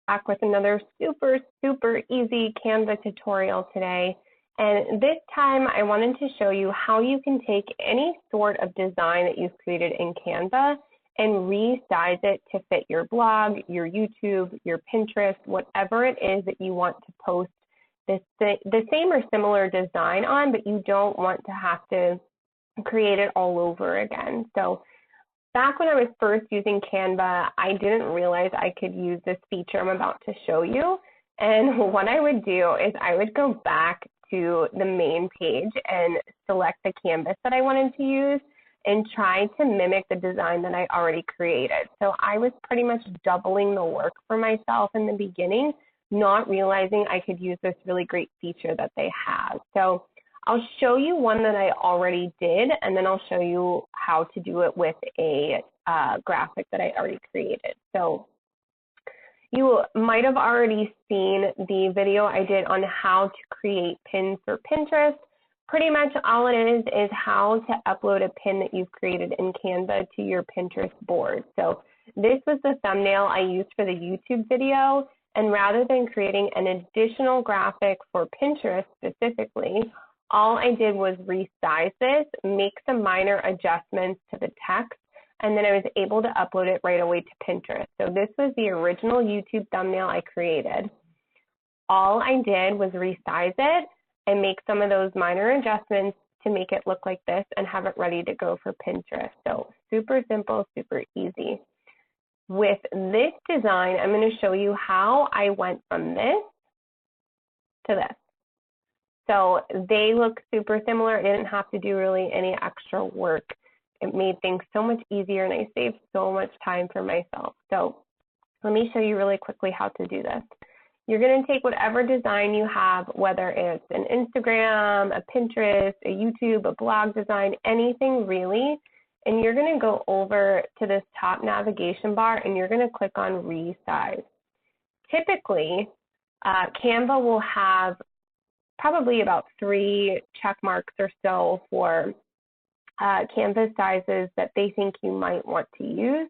back with another super easy Canva tutorial today. And this time I wanted to show you how you can take any sort of design that you've created in Canva and resize it to fit your blog, your YouTube, your Pinterest, whatever it is that you want to post the same or similar design on, but you don't want to have to create it all over again. So back when I was first using Canva, I didn't realize I could use this feature I'm about to show you. And what I would do is I would go back to the main page and select the canvas that I wanted to use and try to mimic the design that I already created. So I was pretty much doubling the work for myself in the beginning, not realizing I could use this really great feature that they have. So I'll show you one that I already did, and then I'll show you how to do it with a graphic that I already created. So you might have already seen the video I did on how to create pins for Pinterest. Pretty much all it is how to upload a pin that you've created in Canva to your Pinterest board. So this was the thumbnail I used for the YouTube video, and rather than creating an additional graphic for Pinterest specifically, all I did was resize this, make some minor adjustments to the text, and then I was able to upload it right away to Pinterest. So this was the original YouTube thumbnail I created. All I did was resize it and make some of those minor adjustments to make it look like this and have it ready to go for Pinterest. So super simple, super easy. With this design, I'm going to show you how I went from this to this. So they look super similar. I didn't have to do really any extra work. It made things so much easier, and I saved so much time for myself. So let me show you really quickly how to do this. You're going to take whatever design you have, whether it's an Instagram, a Pinterest, a YouTube, a blog design, anything really, and you're going to go over to this top navigation bar and you're going to click on Resize. Typically, Canva will have probably about 3 check marks or so for canvas sizes that they think you might want to use.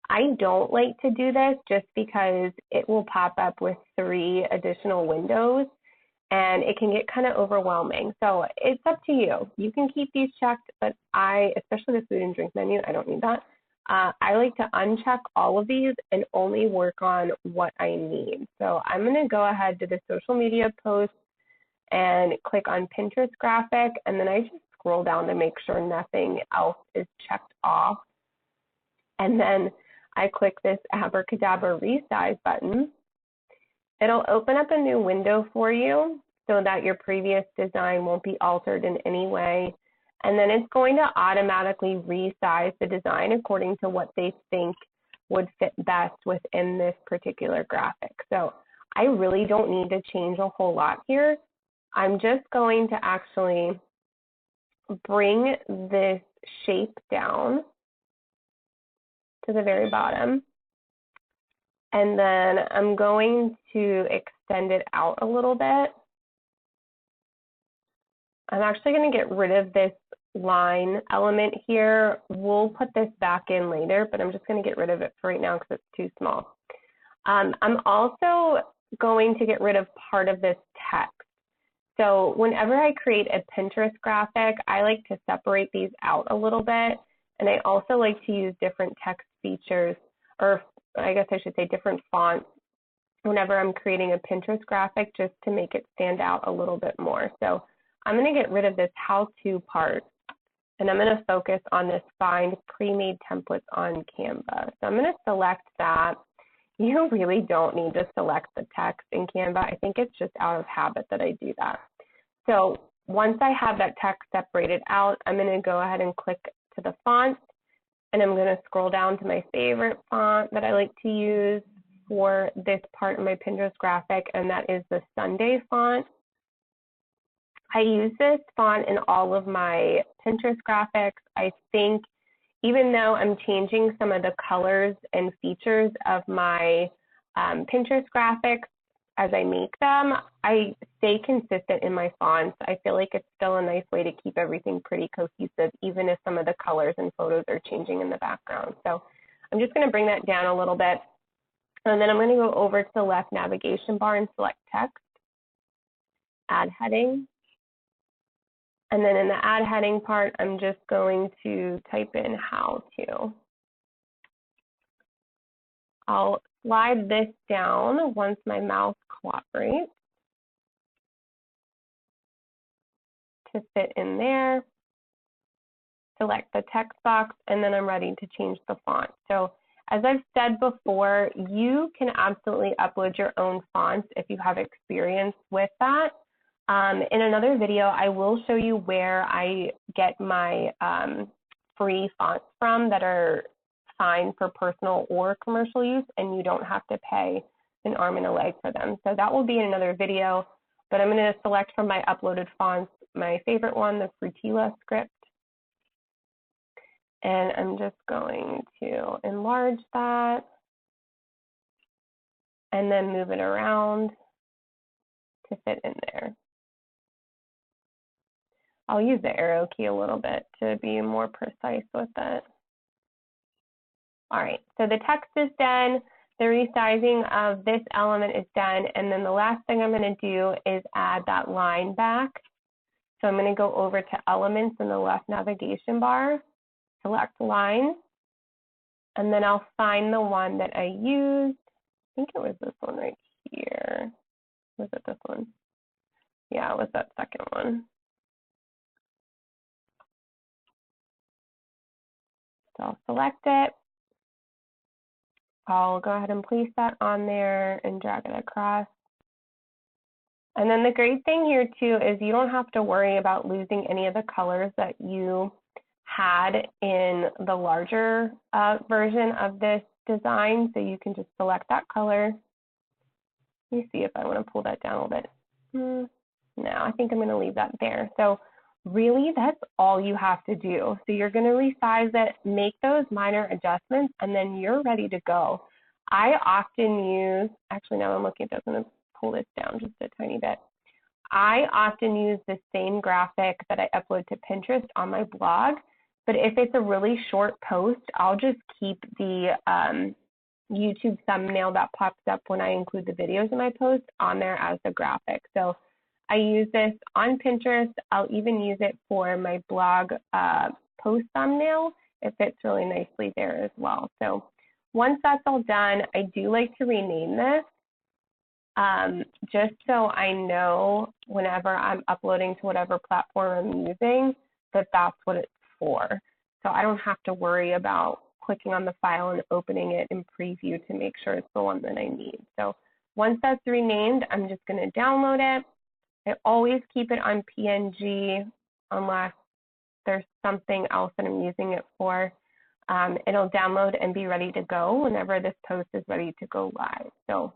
I don't like to do this just because it will pop up with 3 additional windows and it can get kind of overwhelming. So it's up to you. You can keep these checked, but especially the food and drink menu, I don't need that. I like to uncheck all of these and only work on what I need. So I'm going to go ahead to the social media post and click on Pinterest graphic, and then I just scroll down to make sure nothing else is checked off. And then I click this abracadabra resize button. It'll open up a new window for you so that your previous design won't be altered in any way. And then it's going to automatically resize the design according to what they think would fit best within this particular graphic. So I really don't need to change a whole lot here. I'm just going to actually bring this shape down to the very bottom. And then I'm going to extend it out a little bit. I'm actually going to get rid of this line element here. We'll put this back in later, but I'm just going to get rid of it for right now because it's too small. I'm also going to get rid of part of this text. So whenever I create a Pinterest graphic, I like to separate these out a little bit. And I also like to use different text features, or I guess I should say different fonts, whenever I'm creating a Pinterest graphic, just to make it stand out a little bit more. So I'm going to get rid of this how-to part, and I'm going to focus on this find pre-made templates on Canva. So I'm going to select that. You really don't need to select the text in Canva. I think it's just out of habit that I do that. So once I have that text separated out, I'm going to go ahead and click to the font, and I'm going to scroll down to my favorite font that I like to use for this part of my Pinterest graphic, and that is the Sunday font. I use this font in all of my Pinterest graphics. I think even though I'm changing some of the colors and features of my Pinterest graphics as I make them, I stay consistent in my fonts. I feel like it's still a nice way to keep everything pretty cohesive, even if some of the colors and photos are changing in the background. So I'm just going to bring that down a little bit. And then I'm going to go over to the left navigation bar and select text, add heading. And then in the add heading part, I'm just going to type in how to. I'll slide this down once my mouse cooperates to fit in there. Select the text box, and then I'm ready to change the font. So as I've said before, you can absolutely upload your own fonts if you have experience with that. In another video, I will show you where I get my free fonts from that are fine for personal or commercial use, and you don't have to pay an arm and a leg for them. So that will be in another video, but I'm going to select from my uploaded fonts my favorite one, the Frutilla script. And I'm just going to enlarge that and then move it around to fit in there. I'll use the arrow key a little bit to be more precise with it. All right, so the text is done. The resizing of this element is done. And then the last thing I'm going to do is add that line back. So I'm going to go over to Elements in the left navigation bar, select Line, and then I'll find the one that I used. I think it was this one right here. Was it this one? Yeah, it was that second one. So I'll select it. I'll go ahead and place that on there and drag it across. And then the great thing here too is you don't have to worry about losing any of the colors that you had in the larger version of this design. So you can just select that color. Let me see if I want to pull that down a little bit. No, I think I'm going to leave that there. So really, that's all you have to do. So you're going to resize it, make those minor adjustments, and then you're ready to go. I often use, actually now I'm looking at this, I'm going to pull this down just a tiny bit. I often use the same graphic that I upload to Pinterest on my blog, but if it's a really short post, I'll just keep the YouTube thumbnail that pops up when I include the videos in my post on there as the graphic. So I use this on Pinterest. I'll even use it for my blog post thumbnail. It fits really nicely there as well. So once that's all done, I do like to rename this just so I know whenever I'm uploading to whatever platform I'm using that that's what it's for. So I don't have to worry about clicking on the file and opening it in preview to make sure it's the one that I need. So once that's renamed, I'm just going to download it. I always keep it on PNG unless there's something else that I'm using it for. It'll download and be ready to go whenever this post is ready to go live. So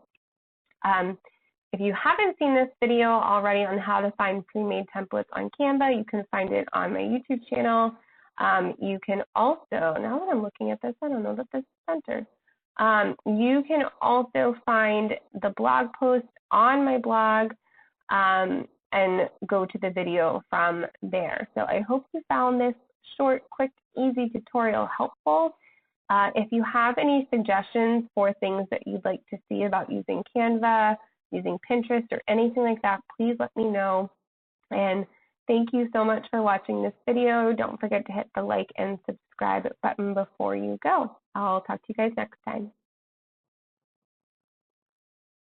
if you haven't seen this video already on how to find pre-made templates on Canva, you can find it on my YouTube channel. You can also, now that I'm looking at this, I don't know that this is centered. You can also find the blog post on my blog and go to the video from there. So I hope you found this short, quick, easy tutorial helpful. If you have any suggestions for things that you'd like to see about using Canva, using Pinterest, or anything like that, please let me know. And thank you so much for watching this video. Don't forget to hit the like and subscribe button before you go. I'll talk to you guys next time.